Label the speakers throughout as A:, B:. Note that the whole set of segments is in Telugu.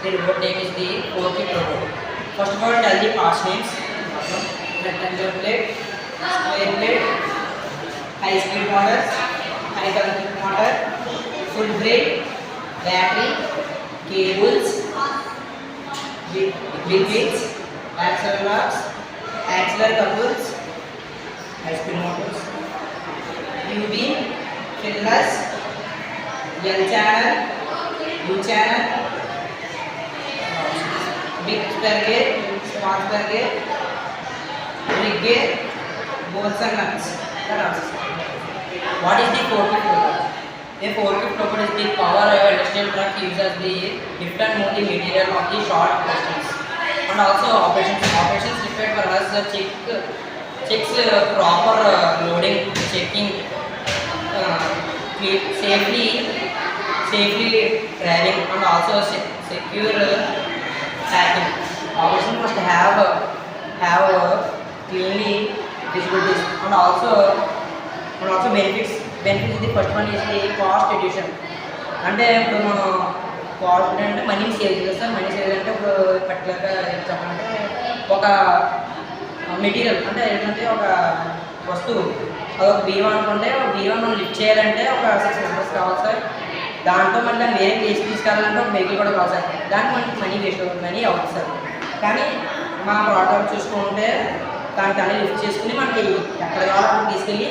A: The robot name is the Forklift robot. First of all, tell the parts names. Rectangular plate, square plate, high speed motors, high current motor, full brake, battery, cables, big wheels, axle locks, axle couples, high speed motors, U-beam, fillers, L channel, U channel, big spare gear, small spare gear, rig gear, bolts and nuts. What is the forklift robot? A forklift robot is the power industrial truck uses the lift and move the material of the short distance. And also operations required for us checks proper loading, checking safely driving, and also secure packing. Operation must have cleanly visibilities, and also benefits. Benefits, the first one is the cost reduction. అంటే ఇప్పుడు మనం కాస్ట్ అంటే మనీ సేవ్ చేస్తాం. మనీ సేవ్ అంటే ఇప్పుడు పర్టికులర్గా చెప్పాలంటే ఒక మెటీరియల్ అంటే ఏంటంటే ఒక వస్తువు అదొక బీవా అనుకుంటే ఒక బీవా మనం లిఫ్ట్ చేయాలంటే ఒక 6 మెంబర్స్ కావాలి సార్. దాంట్లో మళ్ళీ దాన్ని వేరే ప్లేస్ తీసుకెళ్ళాలంటే ఒక వెహికల్ కూడా కావాలి సార్. దానికి మనకి మనీ వేస్ట్ అవుతుంది, మనీ అవుతుంది సార్. కానీ మా ప్రోడక్ట్ చూసుకుంటే దానికి అన్నీ లిఫ్ట్ చేసుకుని మనకి ఎక్కడ కావాలో అక్కడ తీసుకెళ్ళి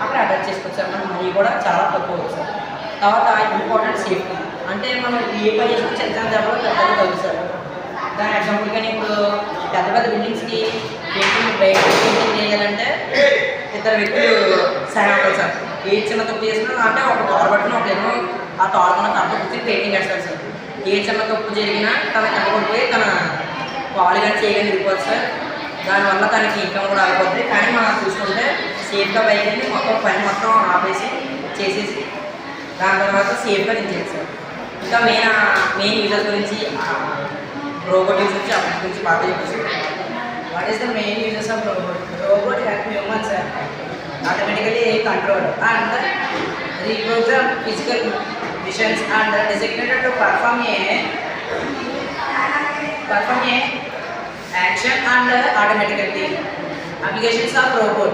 A: అక్కడ అటాచ్ చేసుకోవచ్చు సార్. మన మనీ కూడా చాలా తక్కువ అవుతుంది సార్. తర్వాత ఇంపార్టెంట్ సేఫ్టీ అంటే మనం ఏ పని చేసుకుని చిన్న దెబ్బలో పెద్దగా తగ్గుతుంది సార్. దాని ఎగ్జాంపుల్ కానీ ఇప్పుడు పెద్ద పెద్ద బిల్డింగ్స్కి పెయింటింగ్ చేయాలంటే ఇద్దరు వ్యక్తులు సహాయం అవుతారు సార్. ఏ చిన్న తప్పు చేసినా అంటే ఒక తోడు పట్టిన ఒకరేమో ఆ తోడుకున్న తప్ప కూర్చొని పెయింటింగ్ వేస్తారు సార్. ఏ చిన్న తప్పు జరిగినా తన కనుకొనిపోయి తన కాలు కానీ చేయగానే వెళ్ళిపోతుంది సార్. దానివల్ల తనకి ఇన్కమ్ కూడా అయిపోతుంది. కానీ మనం చూసుకుంటే సేఫ్గా బైక్ అని మొత్తం పని మొత్తం ఆపేసి చేసేసి దాని తర్వాత సేఫ్గా నించేది సార్. ఇంకా మెయిన్ యూజర్స్ గురించి రోబోట్ యూజ్ గురించి అప్పటి గురించి బాగా చెప్పేసి
B: What is the main uses of robot? Robot help humans automatically control and reprogram physical missions and designated to perform a action and automatically. Applications of robot.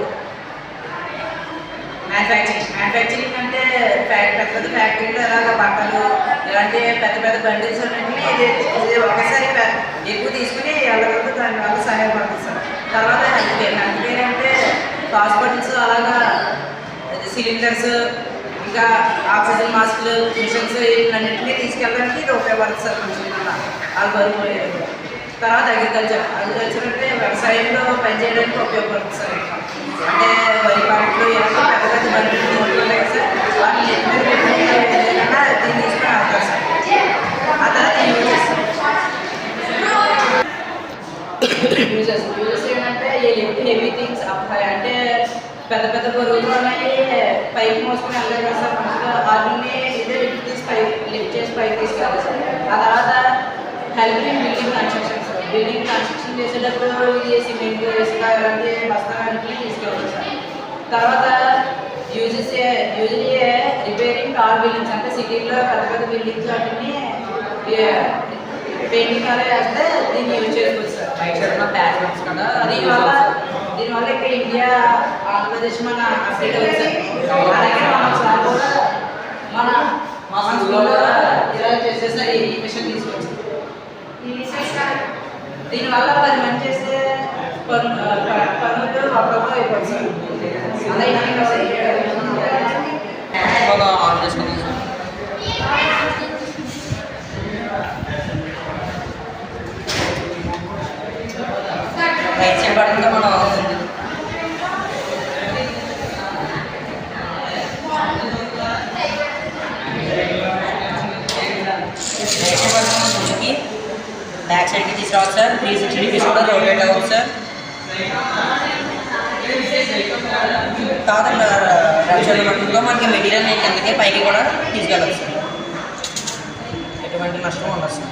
B: Manufacturing అంటే పెద్ద పెద్ద ఫ్యాక్టరీలో ఎలాగ బట్టలు ఇలాంటి పెద్ద పెద్ద బండిల్స్ అన్నింటినీ ఇది ఒకసారి ఎక్కువ తీసుకుని వెళ్ళగలదు. దానివల్ల సహాయపడుతుంది సార్. తర్వాత హెల్త్ కేర్ అంటే హాస్పిటల్స్ అలాగా సిలిండర్స్ ఇంకా ఆక్సిజన్ మాస్కులు మిషన్స్ ఇవన్నింటినీ తీసుకెళ్ళడానికి ఇది ఉపయోగపడుతుంది సార్. కొంచెం వాళ్ళు బరువు. తర్వాత అగ్రికల్చర్ అంటే వ్యవసాయంలో పనిచేయడానికి ఉపయోగపడుతుంది సార్. అంటే వరి పంటలు ఇలాంటి పెద్ద పెద్ద బండ్లు ఉంటాయి సార్. వాటిని ఎత్తుమీద పెట్టుకున్నా దీన్ని తీసుకుని వెళ్తారు సార్. ఆ తర్వాత యూజెస్ ఏంటంటే హెవీ థింగ్స్ అంటే పెద్ద పెద్ద బరువులు ఉన్నాయి పైకి మోసుకుని వెళ్ళాలి కదా సార్. మంచిగా వాటిని ఇదే లిఫ్ట్ చేసి పైకి తీసుకెళ్ళాలి సార్. ఆ తర్వాత helping building construction sir. Building construction చేసేటప్పుడు ఇది సిమెంట్ ఇసుక ఇలాంటి బస్తాలన్నింటినీ తీసుకెళ్ళాలి సార్. తర్వాత యూజువలీ రిపేరింగ్ ఆల్ బిల్డింగ్స్ అంటే సిటీలో పెద్ద పెద్ద బిల్డింగ్స్ వాటిని పెయింటింగ్ అలా వేస్తే దీన్ని యూజ్ చేసుకోవచ్చు సార్.
A: రైట్ సైడ్ ఉన్న ప్యాచ్ వర్క్స్ కదా
B: దీనివల్ల ఇక్కడ ఇండియా ఆంధ్రప్రదేశ్ మన అప్డేట్ అవుతుంది సార్. అలాగే మన స్కూల్లో ఇలా చేసేసారి ఈ మిషన్ తీసుకొచ్చి దీనివల్ల 10 మంది చేస్తే పనులు అప్పుడప్పుడు అయిపోతుంది సార్. అలా
A: ఆన్ చేసుకుందాం సార్. రైట్ సైడ్ పడుతుందో మనం బ్యాక్ సైడ్కి తీసుకురావాలి సార్. 360 డిగ్రీస్ కూడా రొటేట్ అవ్వచ్చు సార్. తర్వాత రైట్ సైడ్ పడుతుందో మనకి మెటీరియల్ కిందకి పైకి కూడా తీసుకెళ్ళచ్చు సార్. ఎటువంటి నష్టం ఉండదు సార్.